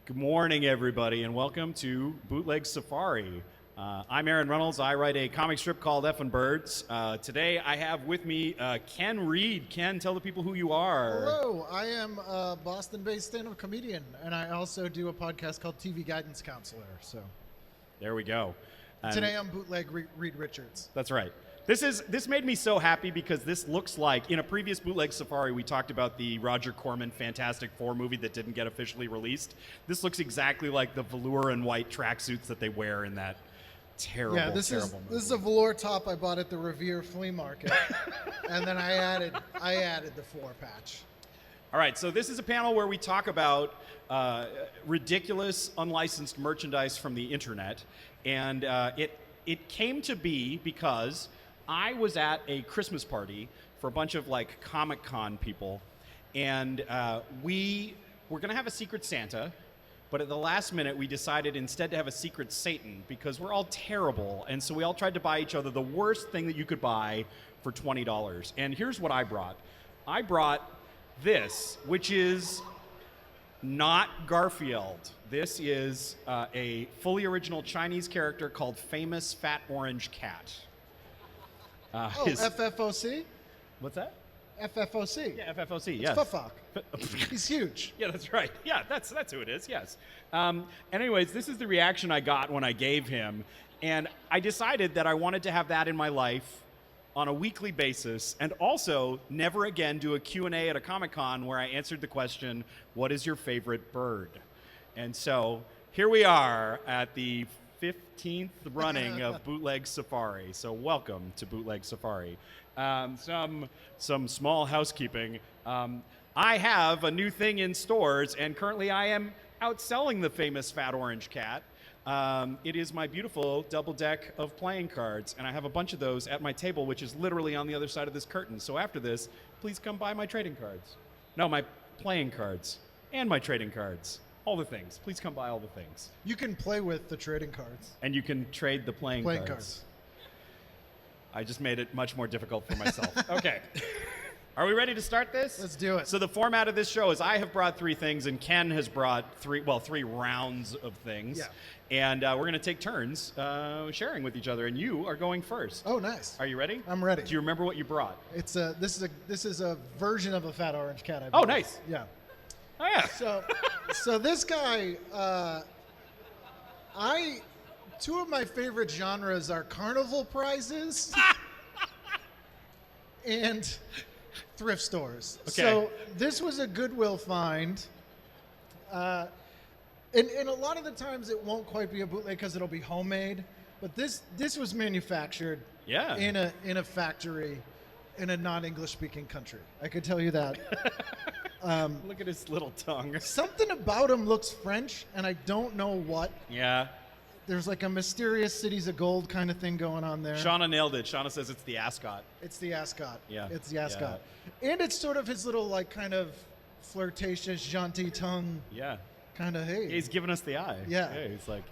Good morning, everybody, and welcome to Bootleg Safari. I'm Aaron Reynolds. I write a comic strip called Effin' Birds. Today, I have with me Ken Reed. Ken, tell the people who you are. Hello, I am a Boston-based stand-up comedian, and I also do a podcast called TV Guidance Counselor. So There we go. today I'm Bootleg Reed Richards. That's right. This made me so happy because this looks like, in a previous Bootleg Safari, we talked about the Roger Corman Fantastic Four movie that didn't get officially released. This looks exactly like the velour and white tracksuits that they wear in that terrible, Yeah, this terrible movie. is a velour top I bought at the Revere Flea Market, and then I added the floor patch. All right, so this is a panel where we talk about ridiculous, unlicensed merchandise from the internet, and it came to be because I was at a Christmas party for a bunch of like Comic-Con people, and we were going to have a Secret Santa, but at the last minute we decided instead to have a Secret Satan because we're all terrible, and so we all tried to buy each other the worst thing that you could buy for $20. And here's what I brought. I brought this, which is not Garfield. This is a fully original Chinese character called Famous Fat Orange Cat. FFOC? What's that? FFOC. Yeah, FFOC, It's yes. Fufok. He's huge. Yeah, that's right. Yeah, that's who it is, yes. Anyways, this is the reaction I got when I gave him, and I decided that I wanted to have that in my life on a weekly basis, and also never again do a Q&A at a Comic-Con where I answered the question, what is your favorite bird? And so here we are at the 15th running of Bootleg Safari. So welcome to Bootleg Safari. Some small housekeeping. I have a new thing in stores, and currently I am outselling the Famous Fat Orange Cat. It is my beautiful double deck of playing cards, and I have a bunch of those at my table, which is literally on the other side of this curtain. So after this, please come buy my trading cards. No, my playing cards and my trading cards. All the things. Please come buy all the things. You can play with the trading cards. And you can trade the playing cards. I just made it much more difficult for myself. Okay. Are we ready to start this? Let's do it. So the format of this show is I have brought three things, and Ken has brought three rounds of things. Yeah. And we're going to take turns sharing with each other, and you are going first. Oh, nice. Are you ready? I'm ready. Do you remember what you brought? This is a version of a fat orange cat. I Oh, believe. nice. Yeah. Oh, yeah. So this guy, two of my favorite genres are carnival prizes and thrift stores. Okay. So this was a Goodwill find. And a lot of the times it won't quite be a bootleg because it'll be homemade. But this was manufactured Yeah. in a factory in a non-English speaking country. I could tell you that. Look at his little tongue. Something about him looks French, and I don't know what. Yeah. There's like a mysterious cities of gold kind of thing going on there. Shauna nailed it. Shauna says it's the ascot. It's the ascot. Yeah. It's the ascot. And it's sort of his little like kind of flirtatious, jaunty tongue Yeah. kind of, hey. He's giving us the eye. Yeah. He's like,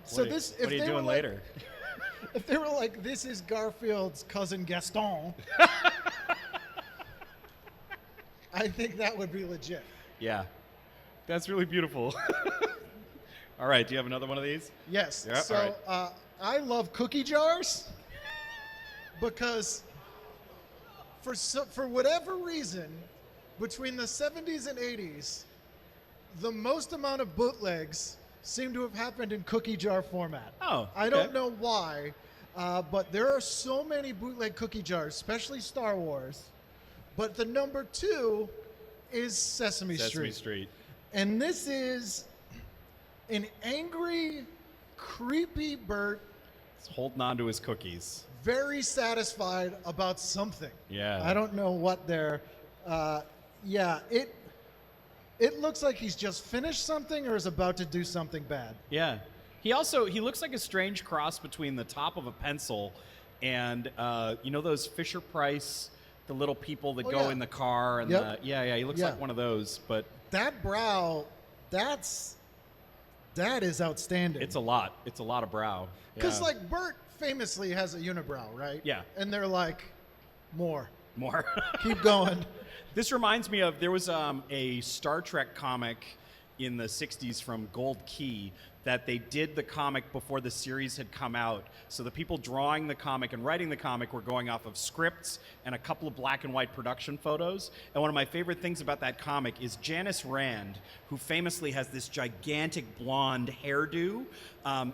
So what this, what are you doing later? If they were like, this is Garfield's cousin Gaston, I think that would be legit. Yeah. That's really beautiful. All right. Do you have another one of these? Yes. Yeah, So all right. I love cookie jars because for whatever reason, between the 70s and 80s, the most amount of bootlegs seem to have happened in cookie jar format. Oh, I okay. don't know why, but there are so many bootleg cookie jars, especially Star Wars. But the number two is Sesame Street. And this is an angry, creepy Bert, He's holding on to his cookies. very satisfied about something. Yeah. I don't know what they're. Yeah, it looks like he's just finished something or is about to do something bad. Yeah. He looks like a strange cross between the top of a pencil and those Fisher Price, the little people that go yeah. in the car and Yep. he looks Yeah. like one of those, but That brow, that is outstanding. it's a lot. It's a lot of brow. Because Yeah. like Bert famously has a unibrow, right? Yeah. And they're like, more. More. Keep going. This reminds me of there was a Star Trek comic in the 60s from Gold Key that they did the comic before the series had come out. So the people drawing the comic and writing the comic were going off of scripts and a couple of black and white production photos. And one of my favorite things about that comic is Janice Rand, who famously has this gigantic blonde hairdo.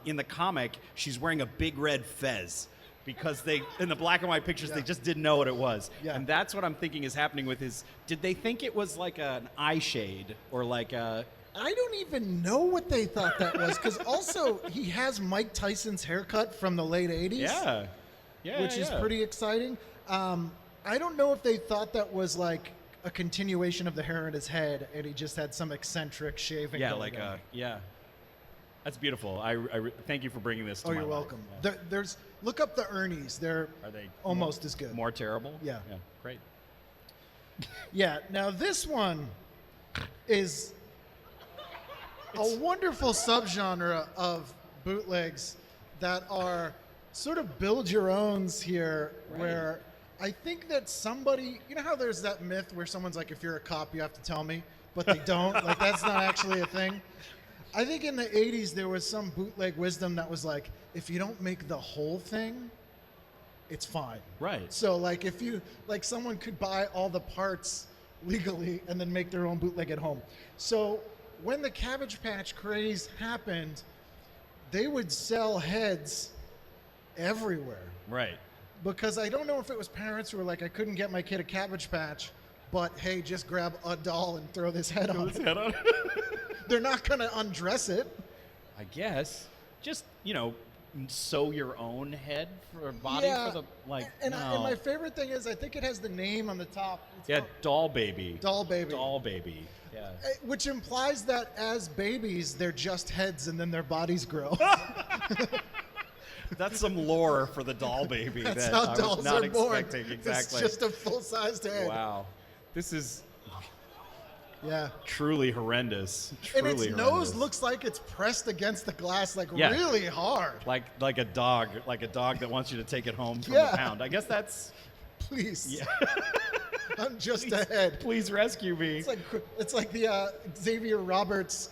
In the comic, she's wearing a big red fez, because they, in the black and white pictures, they just didn't know what it was. Yeah. And that's what I'm thinking is happening with his, did they think it was like an eye shade or like a... I don't even know what they thought that was, because also he has Mike Tyson's haircut from the late 80s. Yeah. Yeah. Which is pretty exciting. I don't know if they thought that was like a continuation of the hair in his head and he just had some eccentric shaving. Yeah, going like on. yeah. That's beautiful. Thank you for bringing this to Oh, my you're life. welcome. Yeah. There's look up the Ernies. They're Are they almost as good. More terrible? Yeah. Yeah, great. Yeah. Now this one is a wonderful subgenre of bootlegs that are sort of build your owns here, Right. where I think that somebody, you know how there's that myth where someone's like, if you're a cop, you have to tell me, but they don't. Like, that's not actually a thing. I think in the 80s, there was some bootleg wisdom that was like, if you don't make the whole thing, it's fine. Right. So, like, if you, like, someone could buy all the parts legally and then make their own bootleg at home. So, when the Cabbage Patch craze happened, they would sell heads everywhere. Right. Because I don't know if it was parents who were like, I couldn't get my kid a Cabbage Patch, but hey, just grab a doll and throw this head on it. They're not going to undress it. I guess. Just, sew your own head for a body for the, like, and no. my favorite thing is, I think it has the name on the top. It's Yeah, called doll baby. Doll Baby. Doll baby. Yeah. Which implies that as babies, they're just heads and then their bodies grow. That's some lore for the doll baby. That's that how I was dolls not are born. expecting. Exactly. It's just a full-sized head. Wow. This is Yeah. truly horrendous. Truly And its horrendous. nose looks like it's pressed against the glass, like Yeah. really hard. like a dog that wants you to take it home from Yeah. the pound. I guess that's Please. yeah. I'm just a head. Please rescue me. It's like the Xavier Roberts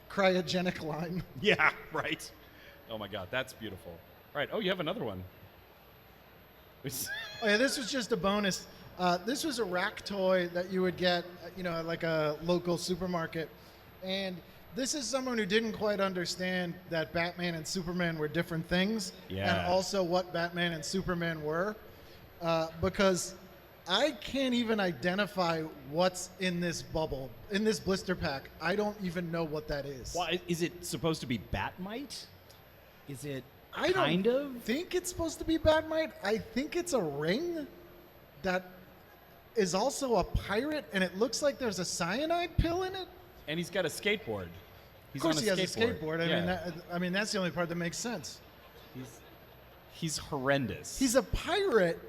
cryogenic line. Yeah, right. Oh my God, that's beautiful. Right. Oh, you have another one. Oh yeah, this was just a bonus. This was a rack toy that you would get, at like a local supermarket. And this is someone who didn't quite understand that Batman and Superman were different things. Yeah. And also what Batman and Superman were. Because I can't even identify what's in this bubble, in this blister pack. I don't even know what that is. Well, is it supposed to be Batmite? Is it I don't kind of? think it's supposed to be Batmite. I think it's a ring that is also a pirate, and it looks like there's a cyanide pill in it. And he's got a skateboard. He's Of course, on he has a skateboard. Yeah. I mean, that's the only part that makes sense. He's horrendous. He's a pirate.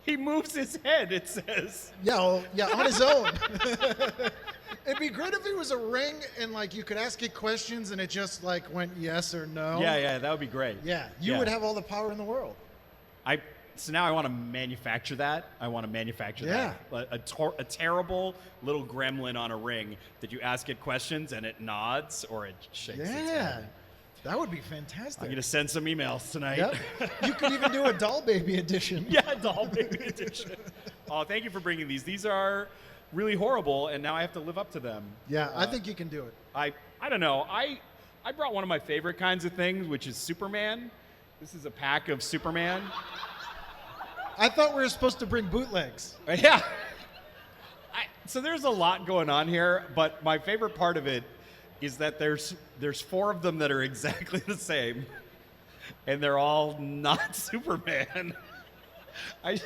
He moves his head, it says. Yeah, on his own. It'd be great if it was a ring and like you could ask it questions and it just like went yes or no. Yeah, that would be great. Yeah, you would have all the power in the world. So now I want to manufacture that. Yeah. A terrible little gremlin on a ring that you ask it questions and it nods or it shakes its Yeah, head. that would be fantastic. I'm going to send some emails tonight. Yep. You could even do a doll baby edition. Yeah, doll baby edition. Oh, thank you for bringing these. These are really horrible, and now I have to live up to them. Yeah, I think you can do it. I don't know. I brought one of my favorite kinds of things, which is Superman. This is a pack of Superman. I thought we were supposed to bring bootlegs. Yeah. So there's a lot going on here, but my favorite part of it is that there's 4 of them that are exactly the same, and they're all not Superman. I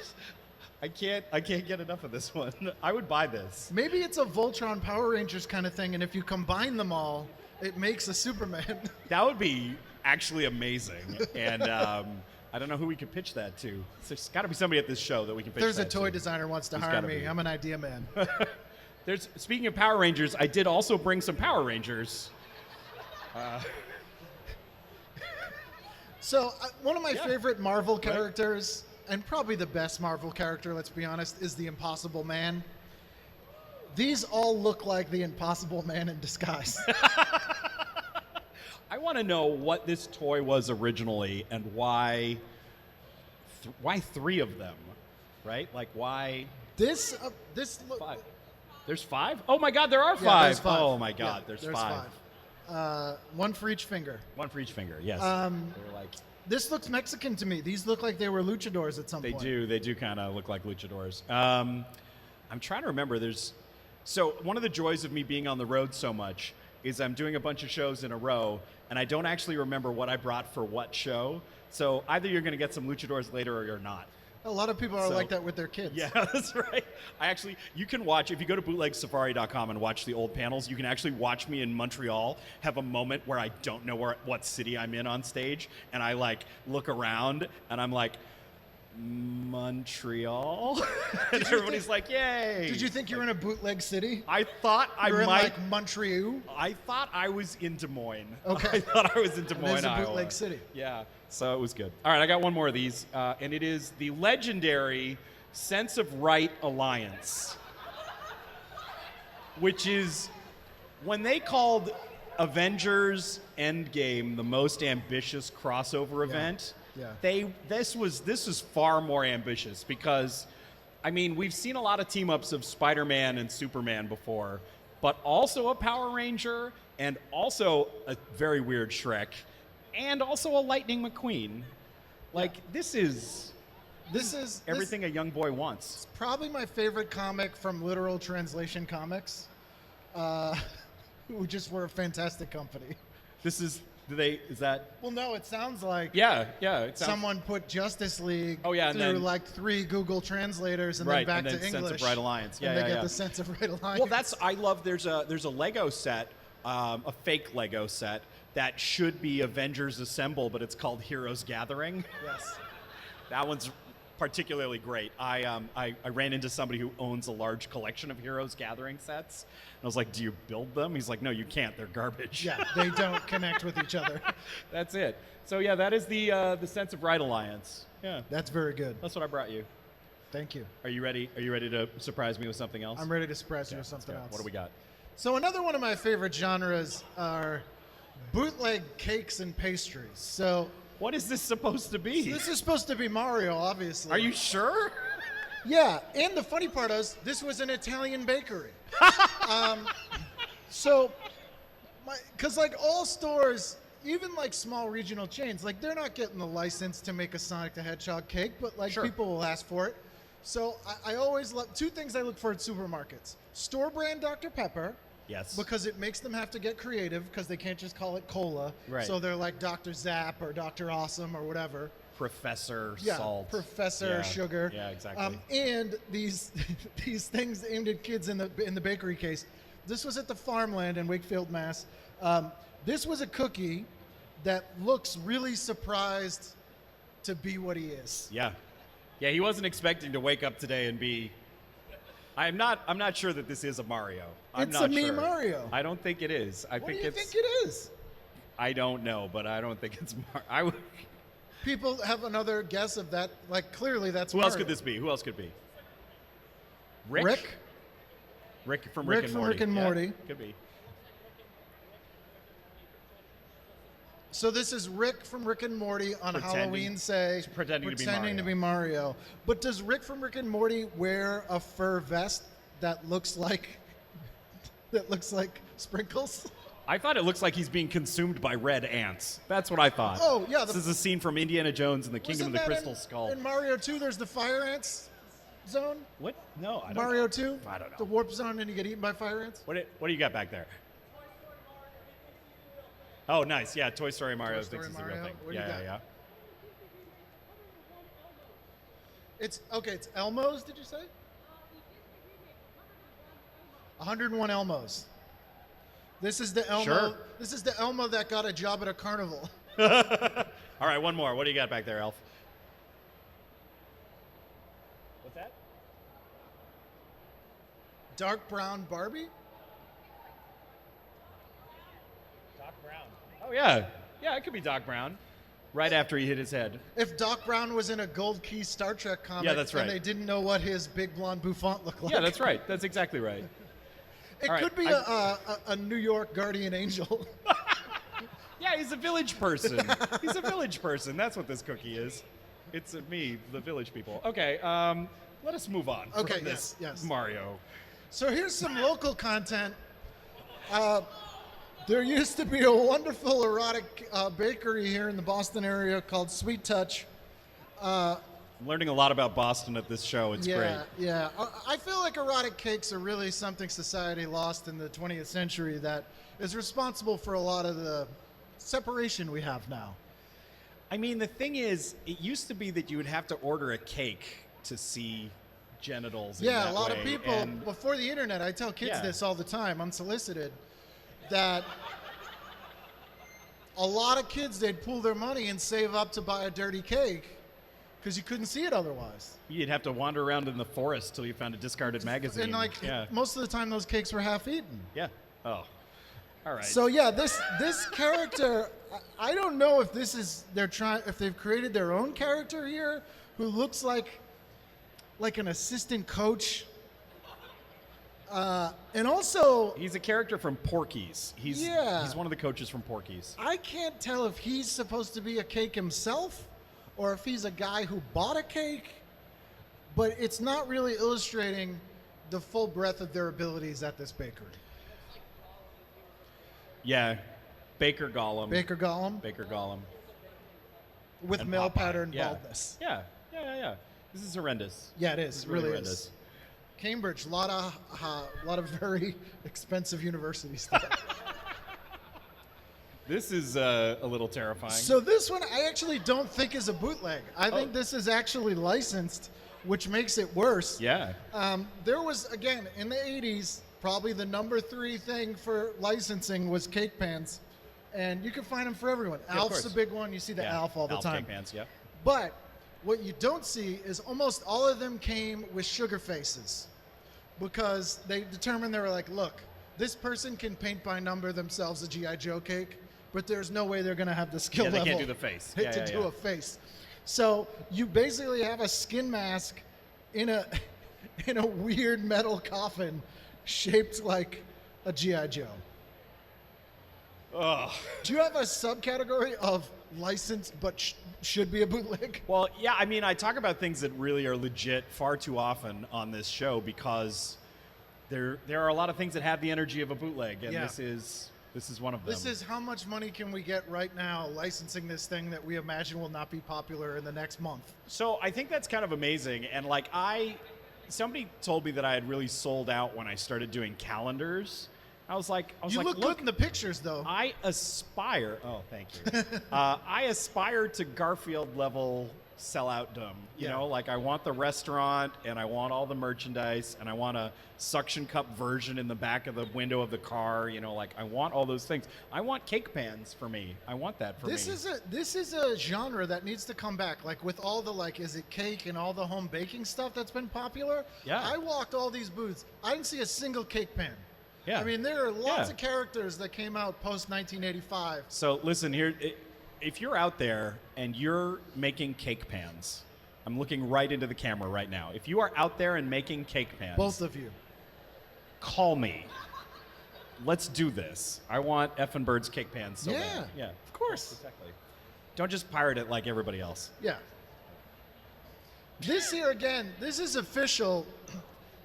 can't get enough of this one. I would buy this. Maybe it's a Voltron Power Rangers kind of thing, and if you combine them all, it makes a Superman. That would be actually amazing, and I don't know who we could pitch that to. There's got to be somebody at this show that we can pitch There's a that toy to. designer wants to There's hire gotta me. be. I'm an idea man. Speaking of Power Rangers, I did also bring some Power Rangers. So one of my favorite Marvel characters, and probably the best Marvel character, let's be honest, is the Impossible Man. These all look like the Impossible Man in disguise. I want to know what this toy was originally and why three of them, right? Like why This five? There's five? Oh my God, there are Yeah, five. there's five. Oh my God, Yeah, there's five. One for each finger. One for each finger. Yes. They're like This looks Mexican to me. These look like they were luchadors at some they point. do. They do kind of look like luchadors. I'm trying to remember. So one of the joys of me being on the road so much is I'm doing a bunch of shows in a row, and I don't actually remember what I brought for what show. So either you're going to get some luchadors later or you're not. A lot of people are like that with their kids. Yeah, that's right. You can watch, if you go to bootlegsafari.com and watch the old panels, you can actually watch me in Montreal have a moment where I don't know what city I'm in on stage, and I like look around and I'm like, Montreal? And everybody's like, yay. Did you think you were in a bootleg city? I thought you were in might. like Montreal? I thought I was in Des Moines. Okay. I thought I was in Des It Moines, is a Iowa. bootleg city. Yeah, so it was good. All right, I got one more of these, and it is the legendary Sense of Right Alliance, which is when they called Avengers Endgame the most ambitious crossover event. Yeah. This was far more ambitious because, I mean, we've seen a lot of team ups of Spider-Man and Superman before, but also a Power Ranger and also a very weird Shrek and also a Lightning McQueen. Like this is everything a young boy wants. Probably my favorite comic from Literal Translation Comics, who just were a fantastic company. Is that? Well, no, it sounds like Yeah. It sounds, someone put Justice League and through then, like 3 Google translators and right, then back and then to English. Sense of Right Alliance. Yeah, and they yeah. get the Sense of Right Alliance. Well, I love. There's a Lego set, a fake Lego set that should be Avengers Assemble, but it's called Heroes Gathering. Yes. That one's particularly great. I ran into somebody who owns a large collection of Heroes Gathering sets. And I was like, "Do you build them?" He's like, "No, you can't. They're garbage." Yeah, they don't connect with each other. That's it. So yeah, that is the Sense of Right Alliance. Yeah, That's very good. that's what I brought you. Thank you. Are you ready? Are you ready to surprise me with something else? I'm ready to surprise you with Let's something go. else. What do we got? So another one of my favorite genres are bootleg cakes and pastries. So What is this supposed to be? this is supposed to be Mario, obviously. Are you sure? Yeah, and the funny part is, this was an Italian bakery. Because like all stores, even like small regional chains, like they're not getting the license to make a Sonic the Hedgehog cake, but like Sure. people will ask for it. So I always love, 2 things I look for at supermarkets. Store brand Dr. Pepper, Yes. because it makes them have to get creative because they can't just call it cola. Right. So they're like Dr. Zap or Dr. Awesome or whatever. Professor Yeah, Salt. Professor Yeah. Sugar. Yeah, exactly. And these these things aimed at kids in the bakery case. This was at the Farmland in Wakefield, Mass. This was a cookie that looks really surprised to be what he is. Yeah. Yeah, he wasn't expecting to wake up today and be. I'm not sure that this is a Mario. I'm It's not a me sure. Mario. I don't think it is. I What think do you it's. think it is? I don't know, but I don't think it's Mario. People have another guess of that. Like clearly that's Who Mario. else could this be? Who else could it be? Rick. Rick? Rick from Rick Rick and from Morty. Rick and Yeah, Morty. could be. So this is Rick from Rick and Morty on Pretending- Halloween, say pretending to be to be Mario. But does Rick from Rick and Morty wear a fur vest that looks like sprinkles? I thought it looks like he's being consumed by red ants. That's what I thought. Oh, yeah, This is a scene from Indiana Jones and the Kingdom of the Wasn't that Crystal Skull. In Mario 2, there's the fire ants zone. What? No, I don't Mario know. 2, I don't know. the warp zone, and you get eaten by fire ants. What do you got back there? Oh, nice. Yeah, Toy Story Mario Toy Story thinks it's a real Mario. thing. What do you Yeah, got? yeah. It's Elmo's. Did you say? 101 Elmos. This is the Elmo. Sure. This is the Elmo that got a job at a carnival. All right, one more. What do you got back there, Elf? What's that? Dark brown Barbie. Doc Brown. Oh, yeah. Yeah, it could be Doc Brown. Right after he hit his head. If Doc Brown was in a Gold Key Star Trek comic, Yeah, that's right. and they didn't know what his big blonde bouffant looked like. Yeah, that's right. That's exactly right. It All right, could be a New York guardian angel. Yeah, he's a village person. He's a village person. That's what this cookie is. It's me, the village people. Okay, let us move on. Okay, from this yes. Mario. So here's some local content. There used to be a wonderful erotic bakery here in the Boston area called Sweet Touch. I'm learning a lot about Boston at this show. It's great. Yeah. I feel like erotic cakes are really something society lost in the 20th century that is responsible for a lot of the separation we have now. I mean, the thing is, it used to be that you would have to order a cake to see genitals. in Yeah, that a lot way, of people, and before the internet, I tell kids Yeah. this all the time, unsolicited, that a lot of kids, they'd pool their money and save up to buy a dirty cake because you couldn't see it otherwise. you'd have to wander around in the forest till you found a discarded magazine. And like yeah, most of the time, those cakes were half eaten. yeah. Oh, all right. So yeah, this character, I don't know if this is if they've created their own character here who looks like an assistant coach. And also, he's a character from Porky's. He's one of the coaches from Porky's. I can't tell if he's supposed to be a cake himself or if he's a guy who bought a cake, but it's not really illustrating the full breadth of their abilities at this bakery. Yeah, Baker Gollum. Baker Gollum Baker Gollum. with And male Popeye. pattern Yeah. baldness. Yeah. This is horrendous. Yeah, it is. This It really horrendous. is. Cambridge, a lot of very expensive university stuff. This is a little terrifying. So this one I actually don't think is a bootleg. I think Oh. this is actually licensed, which makes it worse. yeah. There was, again, in the 80s, probably the number 3 thing for licensing was cake pans. And you can find them for everyone. of Alf's course. a big one. You see the Yeah. Alf all the time. Cake pans, yeah. But what you don't see is almost all of them came with sugar faces because they determined they were like, look, this person can paint by number themselves a G.I. Joe cake, but there's no way they're going to have the skill Yeah, they level can't do the face. to Yeah, do yeah. a face. So you basically have a skin mask in a in a weird metal coffin shaped like a G.I. Joe. Ugh. Do you have a subcategory of licensed but should be a bootleg? Well, yeah, I mean, I talk about things that really are legit far too often on this show because there are a lot of things that have the energy of a bootleg, and Yeah. this is one of them. This is how much money can we get right now licensing this thing that we imagine will not be popular in the next month? So I think that's kind of amazing, and like somebody told me that I had really sold out when I started doing calendars. I was like, You look good in the pictures, though. I aspire. Oh, thank you. I aspire to Garfield level selloutdom. You Yeah. know, like I want the restaurant, and I want all the merchandise, and I want a suction cup version in the back of the window of the car. You know, like I want all those things. I want cake pans for me. I want that for This me. is a genre that needs to come back. Like with all the is it cake and all the home baking stuff that's been popular. Yeah. I walked all these booths. I didn't see a single cake pan. Yeah. I mean, there are lots Yeah. of characters that came out post 1985. So listen here, if you're out there and you're making cake pans, I'm looking right into the camera right now. If you are out there and making cake pans, Both of you. call me. Let's do this. I want Effin' Bird's cake pans so Yeah. bad. Yeah, Of course. exactly. Don't just pirate it like everybody else. Yeah. This here again, this is official.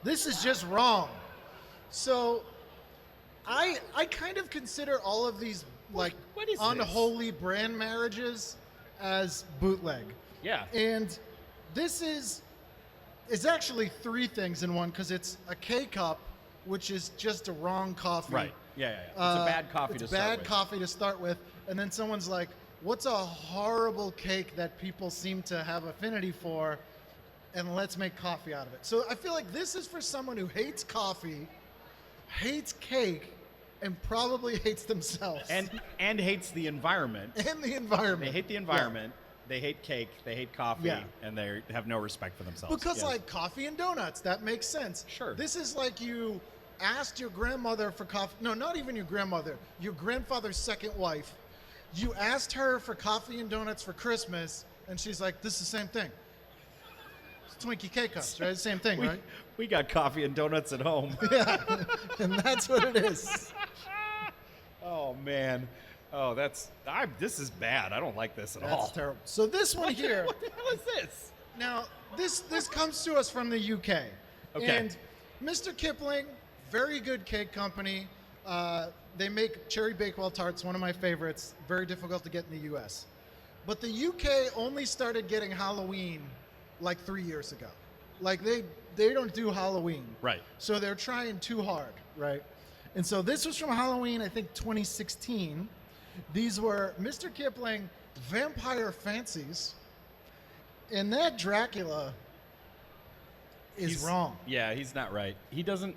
This is just wrong. So I kind of consider all of these like what is unholy brand marriages as bootleg. Yeah. And this is it's actually 3 things in one because it's a K-cup, which is just a wrong coffee. Right. Yeah. It's a bad coffee It's to start bad with. coffee to start with, and then someone's like, "What's a horrible cake that people seem to have affinity for?" And let's make coffee out of it. So I feel like this is for someone who hates coffee, hates cake, and probably hates themselves And hates the environment. and the environment. They hate the environment. They hate cake. They hate coffee. Yeah. And they have no respect for themselves. Because Yes. like coffee and donuts, that makes sense. Sure. This is like you asked your grandmother for coffee. No, not even your grandmother. Your grandfather's second wife. You asked her for coffee and donuts for Christmas, and she's like, "This is the same thing." It's Twinkie K-Cups, right? Same thing, right? We got coffee and donuts at home. Yeah, and that's what it is. Oh, man. Oh, this is bad. I don't like this at all. That's terrible. So this one here. What the hell is this? Now, this comes to us from the UK. Okay. And Mr. Kipling, very good cake company. They make cherry bakewell tarts, one of my favorites. Very difficult to get in the US. But the UK only started getting Halloween like 3 years ago. Like they don't do Halloween. Right. So they're trying too hard, right? And so this was from Halloween, I think 2016. These were Mr. Kipling Vampire Fancies. And that Dracula is wrong. Yeah, he's not right. He doesn't,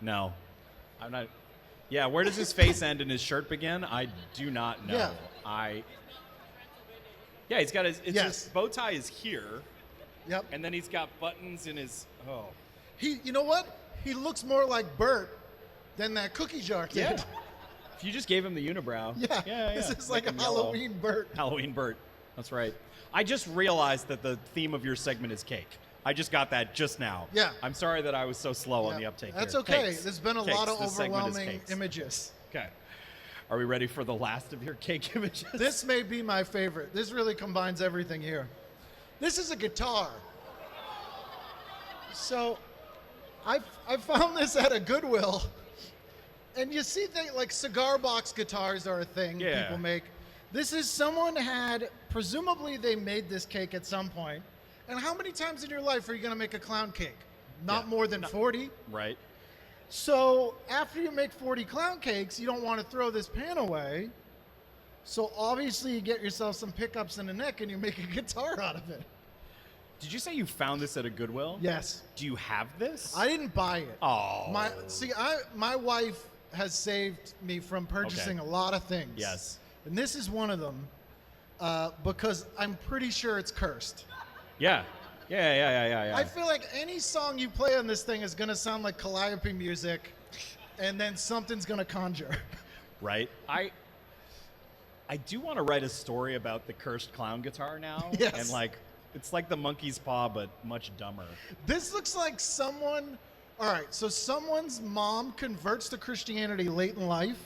no. I'm not, yeah, where does his face end and his shirt begin? I do not know. Yeah. Yeah, he's got Yes. his bow tie is here. Yep. And then he's got buttons in his, You know what? He looks more like Bert than that cookie jar kid. Yeah. If you just gave him the unibrow. Yeah. This is like Make a him yellow. Halloween Bert. Halloween Bert. That's right. I just realized that the theme of your segment is cake. I just got that just now. Yeah. I'm sorry that I was so slow on the uptake. That's here. okay. Cakes. There's been a Cakes. lot of This segment is overwhelming cakes. images. Okay. Are we ready for the last of your cake images? This may be my favorite. This really combines everything here. This is a guitar. So I found this at a Goodwill. And you see things like cigar box guitars are a thing people make. This is someone presumably they made this cake at some point. And how many times in your life are you going to make a clown cake? Not more than 40. Right. So after you make 40 clown cakes, you don't want to throw this pan away. So obviously you get yourself some pickups in the neck and you make a guitar out of it. Did you say you found this at a Goodwill? Yes. Do you have this? I didn't buy it. Oh. My wife has saved me from purchasing a lot of things. Yes. And this is one of them because I'm pretty sure it's cursed. Yeah. Yeah. I feel like any song you play on this thing is going to sound like calliope music and then something's going to conjure. Right. I do want to write a story about the cursed clown guitar now. Yes. And it's like the monkey's paw, but much dumber. This looks like someone's mom converts to Christianity late in life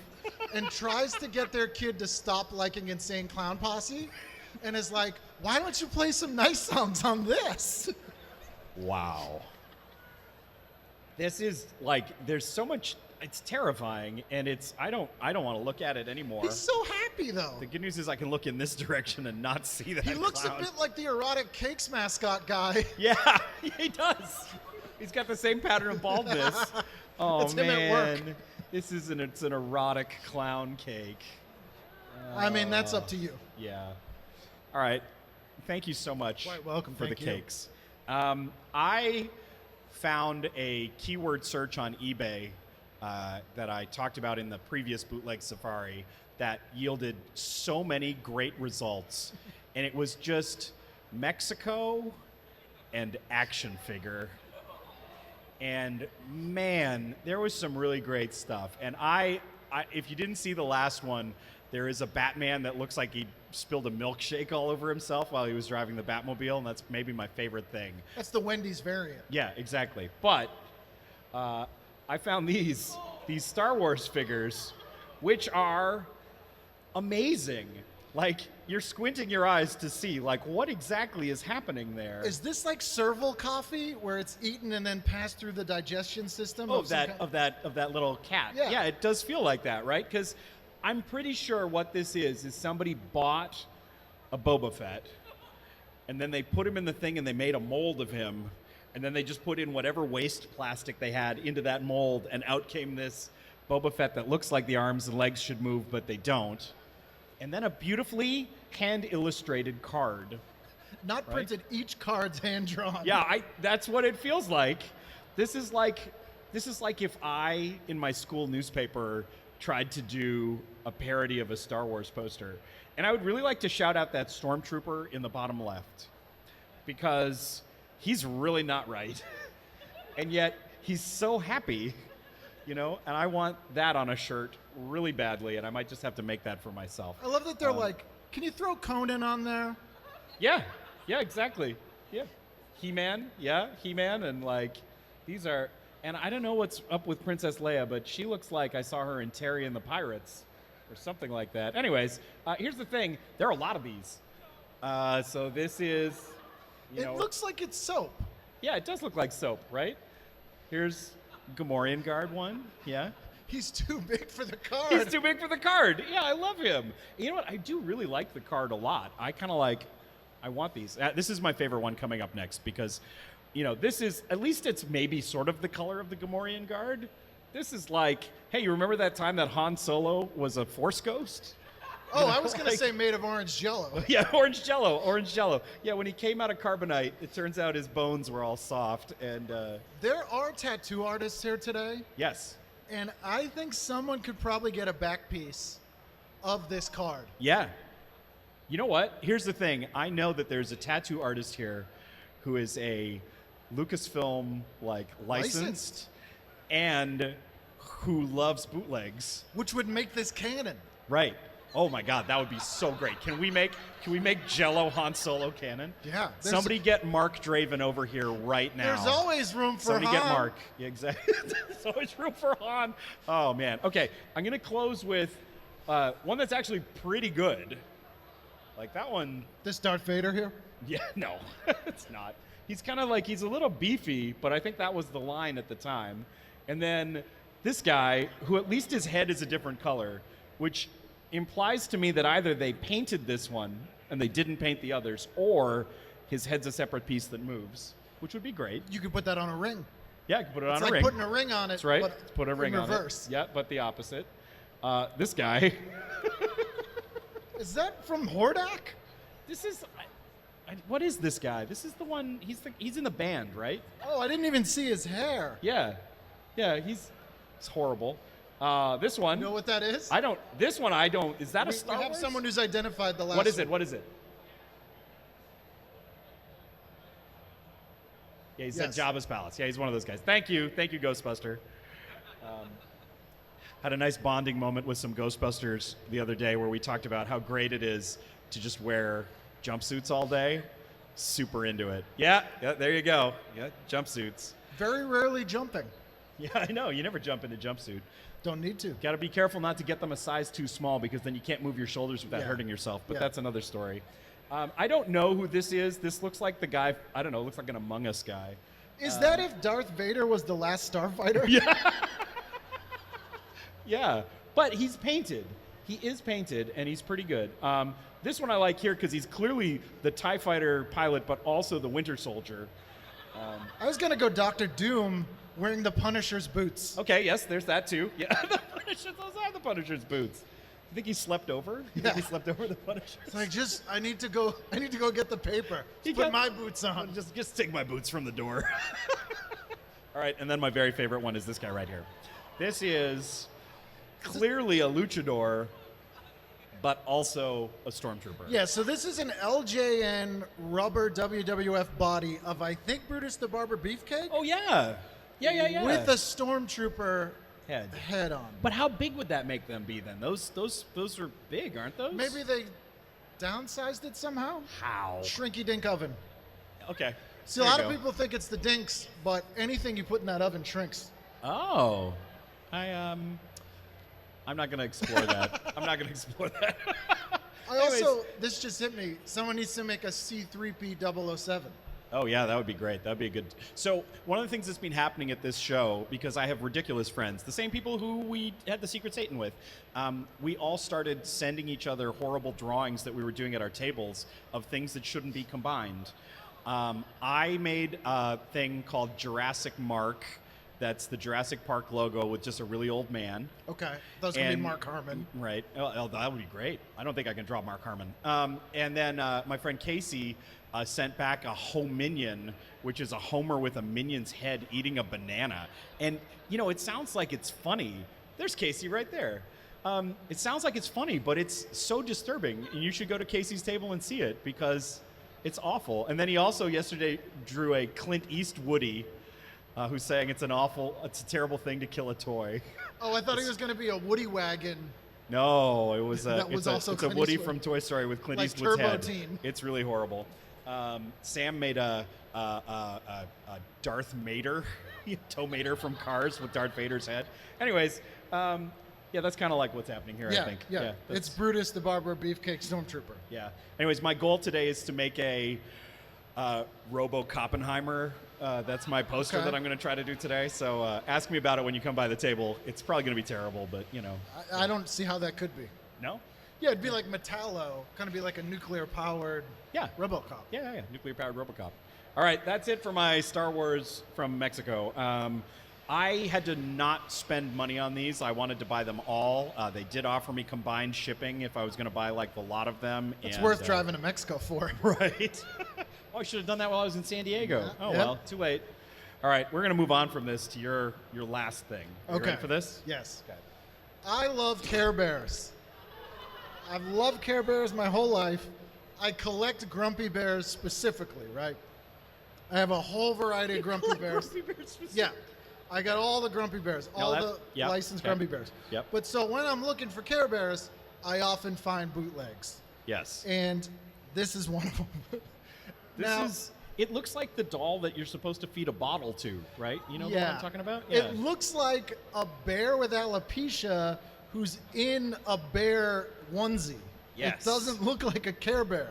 and tries to get their kid to stop liking Insane Clown Posse and is like, why don't you play some nice songs on this? Wow. This is there's so much, it's terrifying, and I don't want to look at it anymore. He's so happy though. The good news is I can look in this direction and not see that He looks clown. a bit like the erotic cakes mascot guy. Yeah, he does. He's got the same pattern of baldness. Oh, It's him man. at work. It's an erotic clown cake. I mean, that's up to you. Yeah. All right. Thank you so much. Quite welcome. For Thank the you. cakes. I found a keyword search on eBay that I talked about in the previous Bootleg Safari that yielded so many great results. And it was just Mexico and action figure. And man, there was some really great stuff. And I if you didn't see the last one, there is a Batman that looks like he spilled a milkshake all over himself while he was driving the Batmobile, and that's maybe my favorite thing. That's the Wendy's variant. Yeah, exactly. But I found these Star Wars figures, which are amazing. Like, you're squinting your eyes to see, what exactly is happening there. Is this like serval coffee, where it's eaten and then passed through the digestion system? Of that little cat. Yeah. It does feel like that, right? Because I'm pretty sure what this is somebody bought a Boba Fett, and then they put him in the thing and they made a mold of him, and then they just put in whatever waste plastic they had into that mold, and out came this Boba Fett that looks like the arms and legs should move, but they don't. And then a beautifully hand-illustrated card. Not printed, each card's hand-drawn. Yeah, that's what it feels like. This is like if I, in my school newspaper, tried to do a parody of a Star Wars poster. And I would really like to shout out that stormtrooper in the bottom left, because he's really not right. And yet he's so happy, and I want that on a shirt really badly, and I might just have to make that for myself. I love that they're like, can you throw Conan on there? Yeah, exactly. Yeah. He-Man, yeah, He-Man, and like these are. And I don't know what's up with Princess Leia, but she looks like I saw her in Terry and the Pirates, or something like that. Anyways, here's the thing: there are a lot of these. So this is, It looks like it's soap. yeah, it does look like soap, right? Here's Gamorrean Guard one, yeah. He's too big for the card. He's too big for the card. Yeah, I love him. You know what? I do really like the card a lot. I kind of like. I want these. This is my favorite one coming up next because, this is, at least it's maybe sort of the color of the Gamorrean Guard. This is like, hey, you remember that time that Han Solo was a Force ghost? Oh, I was going to say made of orange jello. Yeah, orange jello. Yeah, when he came out of carbonite, it turns out his bones were all soft. And there are tattoo artists here today, yes. and I think someone could probably get a back piece of this card. Yeah. You know what? Here's the thing. I know that there's a tattoo artist here who is a Lucasfilm licensed and who loves bootlegs. Which would make this canon. Right. Oh my God, that would be so great. Can we make Jello Han Solo canon? Yeah. Somebody get Mark Draven over here right now. There's always room for Somebody Han. get Mark. Yeah, exactly. There's always room for Han. Oh man. Okay, I'm gonna close with one that's actually pretty good. Like that one. This Darth Vader here? Yeah, no, it's not. He's kind of like, he's a little beefy, but I think that was the line at the time. And then this guy, who at least his head is a different color, which implies to me that either they painted this one and they didn't paint the others, or his head's a separate piece that moves, which would be great. You could put that on a ring. Yeah, you could put it on a It's ring. like putting a ring on it. That's right. But Put a ring in on reverse. it. Yeah, but the opposite. This guy. Is that from Hordak? This is. What is this guy? This is the one. He's in the band, right? Oh, I didn't even see his hair. Yeah, he's horrible. This one. You know what that is? I don't. This one I don't. Is that a Star we have Wars? someone who's identified the last What is it? one. What is it? Yeah, he said Yes. Jabba's Palace. Yeah, he's one of those guys. Thank you, Ghostbuster. Had a nice bonding moment with some Ghostbusters the other day where we talked about how great it is to just wear jumpsuits all day. Super into it. Yeah, there you go. Yeah, jumpsuits. Very rarely jumping. Yeah, I know. You never jump in a jumpsuit. Don't need to. Got to be careful not to get them a size too small because then you can't move your shoulders without Yeah. hurting yourself. But Yeah. that's another story. I don't know who this is. This looks like the guy. I don't know. Looks like an Among Us guy. Is that if Darth Vader was the last starfighter? Yeah, but he's painted. He is painted, and he's pretty good. This one I like here because he's clearly the TIE fighter pilot, but also the Winter Soldier. I was going to go Doctor Doom wearing the Punisher's boots. Okay, yes, there's that too. Yeah, the Punisher, those are the Punisher's boots. You think he slept over? You Yeah. think he slept over the Punisher? It's like, I need to go get the paper. He Put got- my boots on. Just take my boots from the door. All right, and then my very favorite one is this guy right here. This is clearly a luchador, but also a stormtrooper. Yeah, so this is an LJN rubber WWF body of, I think, Brutus the Barber Beefcake? Oh yeah. Yeah. With a stormtrooper head on. But how big would that make them be then? Those are big, aren't those? Maybe they downsized it somehow? How? Shrinky dink oven. Okay. See, a There lot you of go. people think it's the dinks, but anything you put in that oven shrinks. Oh. I'm not going to explore that. I'm not going to explore that. This just hit me. Someone needs to make a C3P 007. Oh yeah, that would be great. That'd be a good. So one of the things that's been happening at this show, because I have ridiculous friends, the same people who we had the Secret Satan with, we all started sending each other horrible drawings that we were doing at our tables of things that shouldn't be combined. I made a thing called Jurassic Mark. That's the Jurassic Park logo with just a really old man. Okay. That's going to be Mark Harmon. Right. Oh, that would be great. I don't think I can draw Mark Harmon. And then my friend Casey sent back a Hominion, which is a Homer with a minion's head eating a banana. And, it sounds like it's funny. There's Casey right there. It sounds like it's funny, but it's so disturbing. And you should go to Casey's table and see it because it's awful. And then he also yesterday drew a Clint Eastwoody who's saying it's a terrible thing to kill a toy. Oh, I thought he was going to be a Woody Wagon. No, it was That was also it's a Clint Woody Eastwood. from Toy Story with Clint Like Eastwood's Turbo head. Teen. It's really horrible. Sam made a Darth Mater, Tow Mater from Cars with Darth Vader's head. Anyways, yeah, that's kind of like what's happening here, I think. Yeah. It's Brutus the Barber Beefcake Stormtrooper. Yeah. Anyways, my goal today is to make a Robo Oppenheimer. That's my poster that I'm going to try to do today. So ask me about it when you come by the table. It's probably going to be terrible, but you know. I don't see how that could be. No? Yeah, it'd be like Metallo, kind of be like a nuclear-powered RoboCop. Yeah, nuclear-powered RoboCop. All right, that's it for my Star Wars from Mexico. I had to not spend money on these. I wanted to buy them all. They did offer me combined shipping if I was going to buy like the lot of them. It's worth driving to Mexico for. Right. Oh, I should have done that while I was in San Diego. Yeah. Oh, well, too late. All right, we're going to move on from this to your last thing. You ready for this? Yes. Okay. I love Care Bears. I've loved Care Bears my whole life. I collect Grumpy Bears specifically, right? I have a whole variety of Grumpy Bears. Grumpy Bears specifically? Yeah. I got all the Grumpy Bears, the licensed Grumpy Bears. Yep. But so when I'm looking for Care Bears, I often find bootlegs. Yes. And this is one of them. It looks like the doll that you're supposed to feed a bottle to, right? You know what I'm talking about? Yeah. It looks like a bear with alopecia who's in a bear onesie. Yes. It doesn't look like a Care Bear.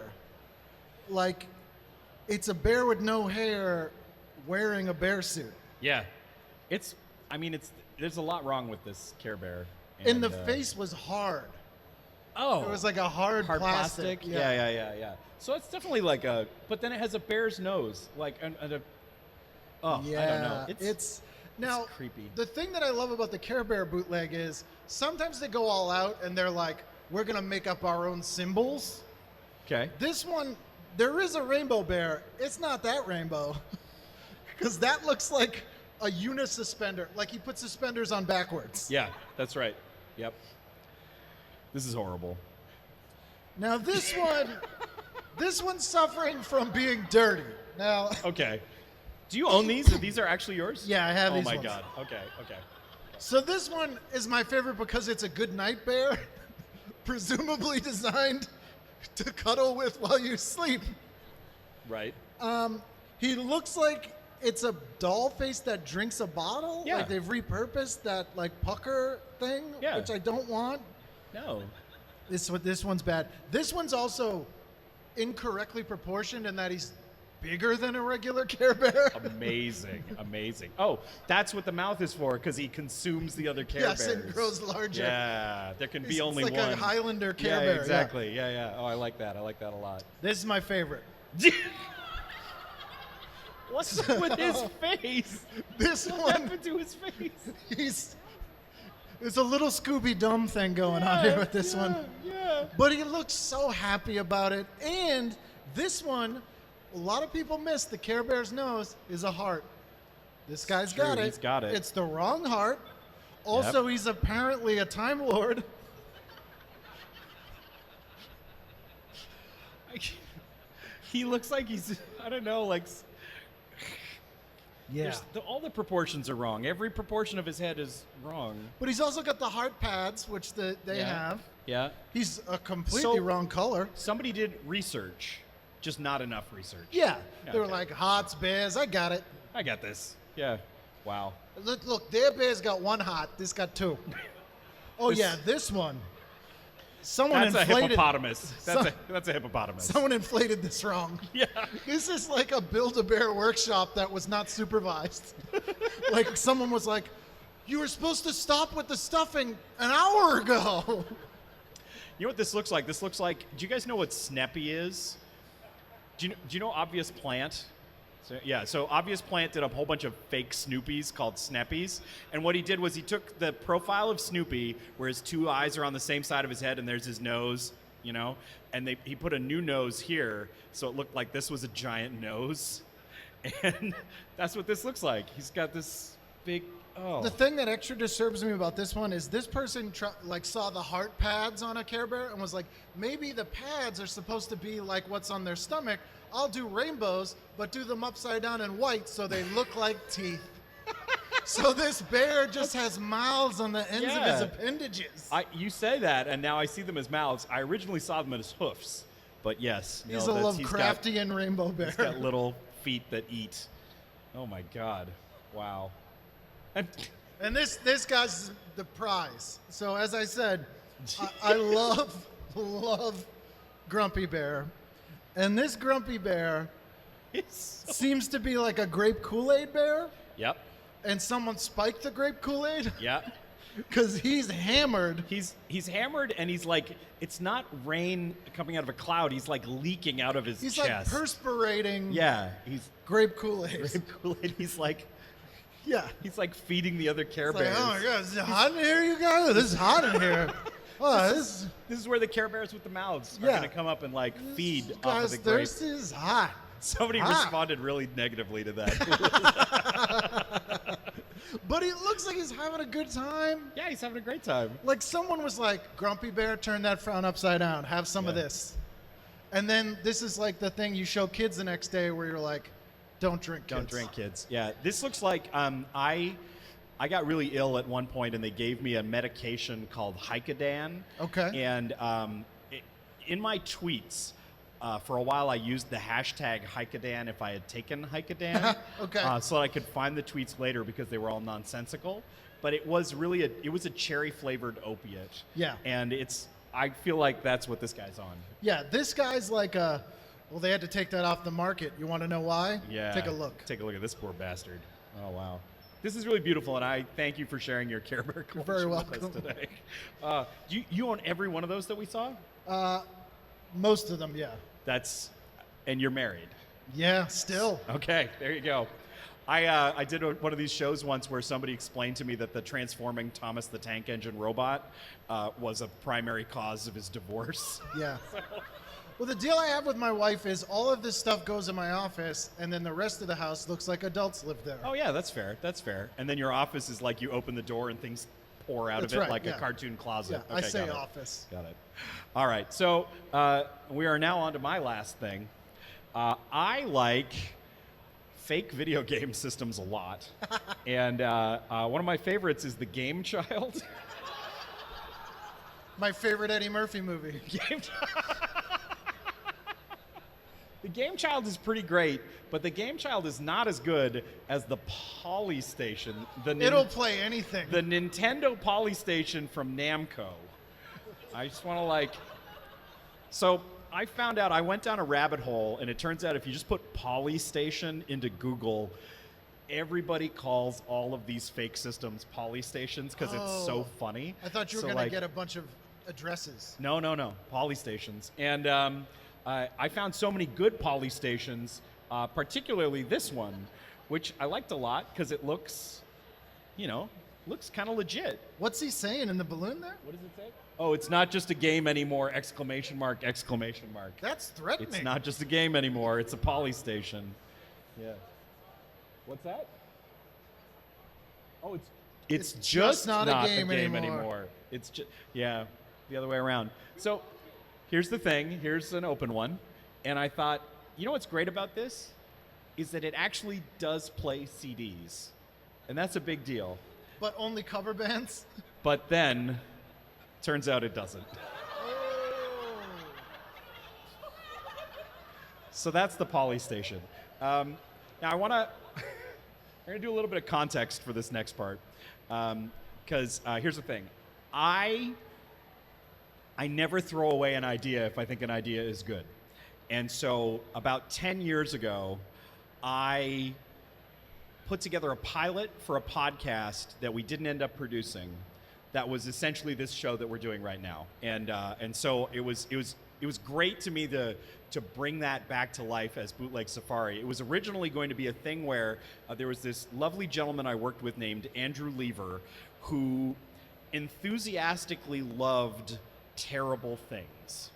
Like, it's a bear with no hair wearing a bear suit. Yeah. There's a lot wrong with this Care Bear. And the face was hard. Oh. It was like a hard plastic. Yeah. So it's definitely like but then it has a bear's nose. Like, I don't know. It's creepy. The thing that I love about the Care Bear bootleg is sometimes they go all out and they're like, we're going to make up our own symbols. Okay. This one, there is a rainbow bear. It's not that rainbow. Because that looks like a unisuspender. Like he put suspenders on backwards. Yeah, that's right. Yep. This is horrible. Now this one's suffering from being dirty. Now. Okay. Do you own these? These are actually yours? Yeah, I have these Oh my ones. God. Okay. So this one is my favorite because it's a good night bear, presumably designed to cuddle with while you sleep. Right. He looks like it's a doll face that drinks a bottle. Yeah. Like they've repurposed that like pucker thing, which I don't want. No. This one's bad. This one's also incorrectly proportioned in that he's bigger than a regular Care Bear. Amazing. Oh, that's what the mouth is for, because he consumes the other Care Bears. Yes, it grows larger. Yeah, there can be only one. It's like a Highlander Care Bear. Yeah, exactly. Yeah. Oh, I like that. I like that a lot. This is my favorite. What's up with his face? What happened to his face? There's a little Scooby-Dum thing going on here with this one. Yeah. But he looks so happy about it. And this one, a lot of people miss the Care Bear's nose is a heart. This guy's got it. He's got it. It's the wrong heart. Also, he's apparently a Time Lord. He looks like he's, I don't know, like... Yeah. All the proportions are wrong. Every proportion of his head is wrong. But he's also got the heart pads, which they have. Yeah. He's a completely wrong color. Somebody did research, just not enough research. Yeah. They were like, hearts, bears, I got it. I got this. Yeah. Wow. Look, their bear's got one heart. This got two. This one. That's a hippopotamus. That's a hippopotamus. Someone inflated this wrong. Yeah. This is like a Build-A-Bear workshop that was not supervised. Like someone was like, you were supposed to stop with the stuffing an hour ago. You know what this looks like? This looks like, do you guys know what Snappy is? Do you know Obvious Plant? So Obvious Plant did a whole bunch of fake Snoopies called Snappies. And what he did was he took the profile of Snoopy, where his two eyes are on the same side of his head and there's his nose, and he put a new nose here, so it looked like this was a giant nose. And that's what this looks like. He's got this big, The thing that extra disturbs me about this one is this person saw the heart pads on a Care Bear and was like, maybe the pads are supposed to be like what's on their stomach. I'll do rainbows, but do them upside down in white so they look like teeth. So this bear just has mouths on the ends of his appendages. You say that, and now I see them as mouths. I originally saw them as hoofs. But yes, He's a Lovecraftian rainbow bear. He's got little feet that eat. Oh my God! Wow. And this guy's the prize. So as I said, I love Grumpy Bear, and this Grumpy Bear seems to be like a grape Kool-Aid bear. Yep. And someone spiked the grape Kool-Aid. Yep. Because he's hammered. He's hammered, and he's like, it's not rain coming out of a cloud. He's like leaking out of his chest. He's like perspirating. Yeah, he's grape Kool-Aid. Grape Kool-Aid. He's like, yeah, he's like feeding the other Care it's Bears. Like, oh my God, is it hot in here, you guys? This is hot in here. Oh, this is where the Care Bears with the mouths are going to come up and like feed off of the grape. This is hot. Somebody responded really negatively to that. But he looks like he's having a good time. Yeah, he's having a great time. Like someone was like, Grumpy Bear, turn that frown upside down. Have some of this. And then this is like the thing you show kids the next day where you're like, don't drink, kids. Don't drink, kids. Yeah, this looks like I got really ill at one point, and they gave me a medication called Hycodan. Okay. And in my tweets, for a while, I used the hashtag Hycodan if I had taken Hycodan. Okay. So that I could find the tweets later because they were all nonsensical. But it was really a cherry-flavored opiate. Yeah. And I feel like that's what this guy's on. Yeah, this guy's like well, they had to take that off the market. You want to know why? Yeah. Take a look. Take a look at this poor bastard. Oh, wow. This is really beautiful, and I thank you for sharing your Care Bear collection very with welcome. us today. You own every one of those that we saw? Most of them, yeah. And you're married? Yeah, still. Okay, there you go. I did one of these shows once where somebody explained to me that the transforming Thomas the Tank Engine robot was a primary cause of his divorce. Yeah. Well, the deal I have with my wife is all of this stuff goes in my office, and then the rest of the house looks like adults live there. Oh, yeah, that's fair. That's fair. And then your office is like you open the door and things pour out of it like a cartoon closet. Yeah, okay, I say office. Got it. All right, so we are now on to my last thing. I like fake video game systems a lot. And one of my favorites is the Game Child. My favorite Eddie Murphy movie. The Game Child is pretty great, but the Game Child is not as good as the Polystation. It'll play anything. The Nintendo Polystation from Namco. I just want to So I found out, I went down a rabbit hole, and it turns out if you just put Polystation into Google, everybody calls all of these fake systems Polystations because it's so funny. I thought you were going to get a bunch of addresses. No. Polystations. And I found so many good Polystations, particularly this one, which I liked a lot because it looks kind of legit. What's he saying in the balloon there? What does it say? Oh, it's not just a game anymore! ! That's threatening. It's not just a game anymore. It's a Polystation. Yeah. What's that? Oh, it's just not a game anymore. It's just the other way around. So here's the thing. Here's an open one. And I thought, you know what's great about this? Is that it actually does play CDs. And that's a big deal. But only cover bands? But then, turns out it doesn't. So that's the Polystation. Now I want to... We're going to do a little bit of context for this next part. Because here's the thing. I never throw away an idea if I think an idea is good. And so about 10 years ago, I put together a pilot for a podcast that we didn't end up producing that was essentially this show that we're doing right now. And so it was great to me to bring that back to life as Bootleg Safari. It was originally going to be a thing where there was this lovely gentleman I worked with named Andrew Lever who enthusiastically loved terrible things.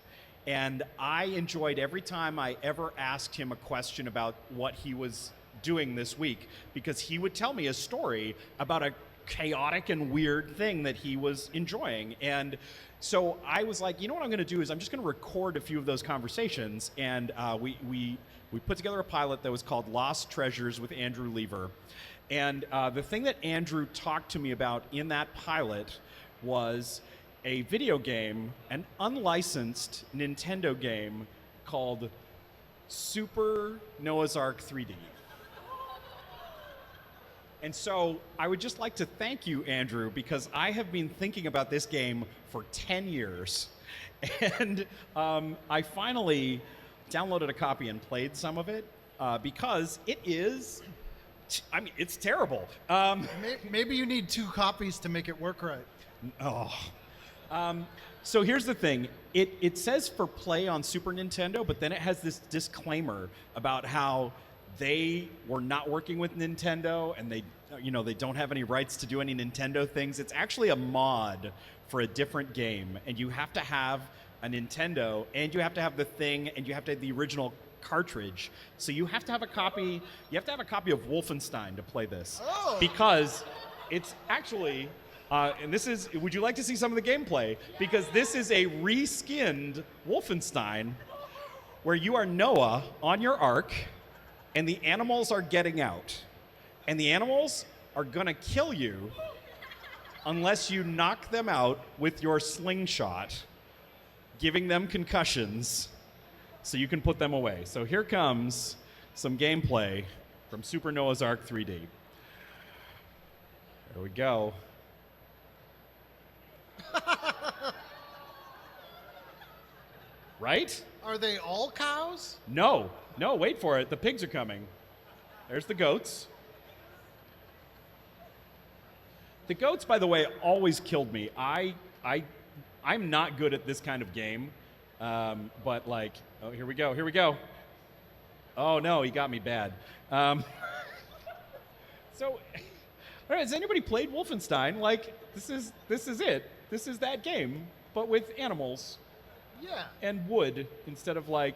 And I enjoyed every time I ever asked him a question about what he was doing this week, because he would tell me a story about a chaotic and weird thing that he was enjoying. And so I was like, you know what I'm going to do is I'm just going to record a few of those conversations. And we put together a pilot that was called Lost Treasures with Andrew Lever. And the thing that Andrew talked to me about in that pilot was a video game, an unlicensed Nintendo game called Super Noah's Ark 3D. And so I would just like to thank you, Andrew, because I have been thinking about this game for 10 years. And I finally downloaded a copy and played some of it because it is, I mean, it's terrible. Maybe you need 2 copies to make it work right. So here's the thing. It says for play on Super Nintendo, but then it has this disclaimer about how they were not working with Nintendo and they don't have any rights to do any Nintendo things. It's actually a mod for a different game, and you have to have a Nintendo, and you have to have the thing, and you have to have the original cartridge. So you have to have a copy. You have to have a copy of Wolfenstein to play this, because it's actually. And this is. Would you like to see some of the gameplay? Because this is a reskinned Wolfenstein, where you are Noah on your Ark, and the animals are getting out, and the animals are gonna kill you unless you knock them out with your slingshot, giving them concussions so you can put them away. So here comes some gameplay from Super Noah's Ark 3D. There we go. Right? Are they all cows? No, wait for it. The pigs are coming. There's the goats. The goats, by the way, always killed me. I'm not good at this kind of game, but like, oh, here we go. Oh no, he got me bad. So, all right, has anybody played Wolfenstein? Like, this is it. This is that game, but with animals. Yeah. And wood instead of like,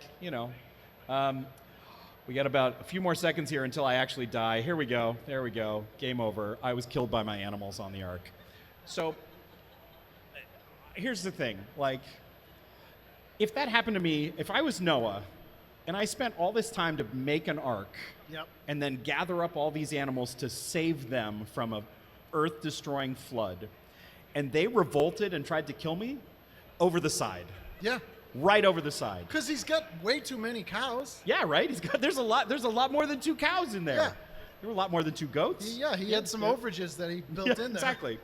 we got about a few more seconds here until I actually die. Here we go. There we go. Game over. I was killed by my animals on the Ark. So here's the thing. Like, if that happened to me, if I was Noah and I spent all this time to make an Ark and then gather up all these animals to save them from a earth-destroying flood, and they revolted and tried to kill me, over the side. Yeah. Right over the side. Because he's got way too many cows. Yeah, right. There's a lot more than 2 cows in there. Yeah. There were a lot more than 2 goats. He had some overages that he built in there. Exactly.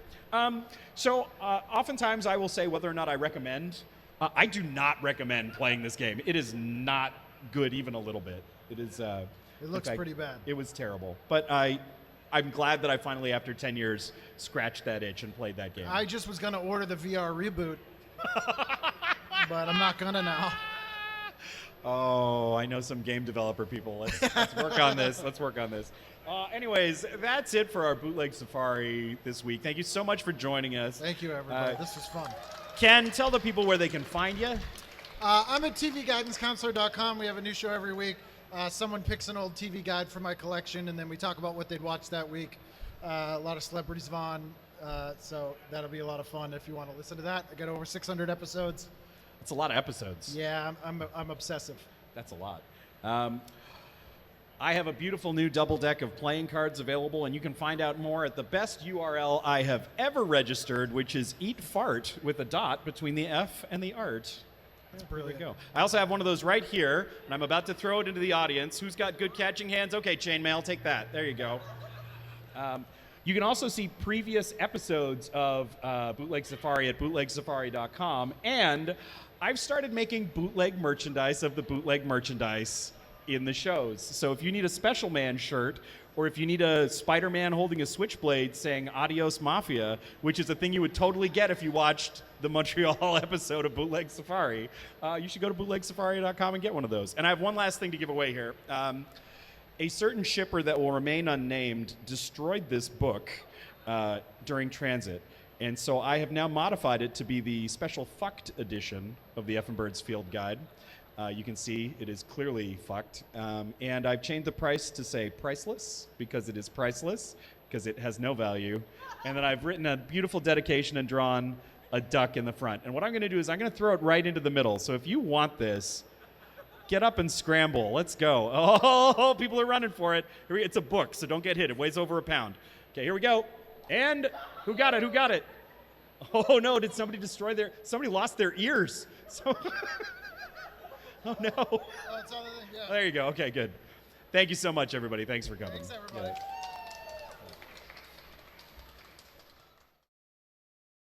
So oftentimes I will say whether or not I recommend. I do not recommend playing this game. It is not good even a little bit. It is. It looks pretty bad. It was terrible. But I'm glad that I finally, after 10 years, scratched that itch and played that game. I just was going to order the VR reboot. But I'm not gonna now. Oh, I know some game developer people. Let's work on this. Anyways, that's it for our Bootleg Safari this week. Thank you so much for joining us. Thank you, everybody. This was fun. Ken, tell the people where they can find you. I'm at tvguidancecounselor.com. We have a new show every week. Someone picks an old TV guide from my collection, and then we talk about what they'd watched that week. A lot of celebrities on, so that'll be a lot of fun if you want to listen to that. I got over 600 episodes. It's a lot of episodes. Yeah, I'm obsessive. That's a lot. I have a beautiful new double deck of playing cards available, and you can find out more at the best URL I have ever registered, which is Eat Fart with a dot between the F and the art. There we go. I also have one of those right here, and I'm about to throw it into the audience. Who's got good catching hands? Okay, Chainmail, take that. There you go. You can also see previous episodes of Bootleg Safari at bootlegsafari.com, and I've started making bootleg merchandise of the bootleg merchandise in the shows. So if you need a Special Man shirt, or if you need a Spider-Man holding a switchblade saying Adios Mafia, which is a thing you would totally get if you watched the Montreal episode of Bootleg Safari, you should go to bootlegsafari.com and get one of those. And I have one last thing to give away here. A certain shipper that will remain unnamed destroyed this book during transit. And so I have now modified it to be the special fucked edition of the F and Birds Field Guide. You can see it is clearly fucked. And I've changed the price to say priceless, because it is priceless, because it has no value. And then I've written a beautiful dedication and drawn a duck in the front. And what I'm going to do is I'm going to throw it right into the middle. So if you want this, get up and scramble. Let's go. Oh, people are running for it. It's a book, so don't get hit. It weighs over a pound. Okay, here we go. And who got it? Who got it? Oh no, did somebody destroy somebody lost their ears. So Oh, no. Oh, it's on the thing, yeah. There you go. Okay, good. Thank you so much, everybody. Thanks for coming. Thanks, everybody. Yeah.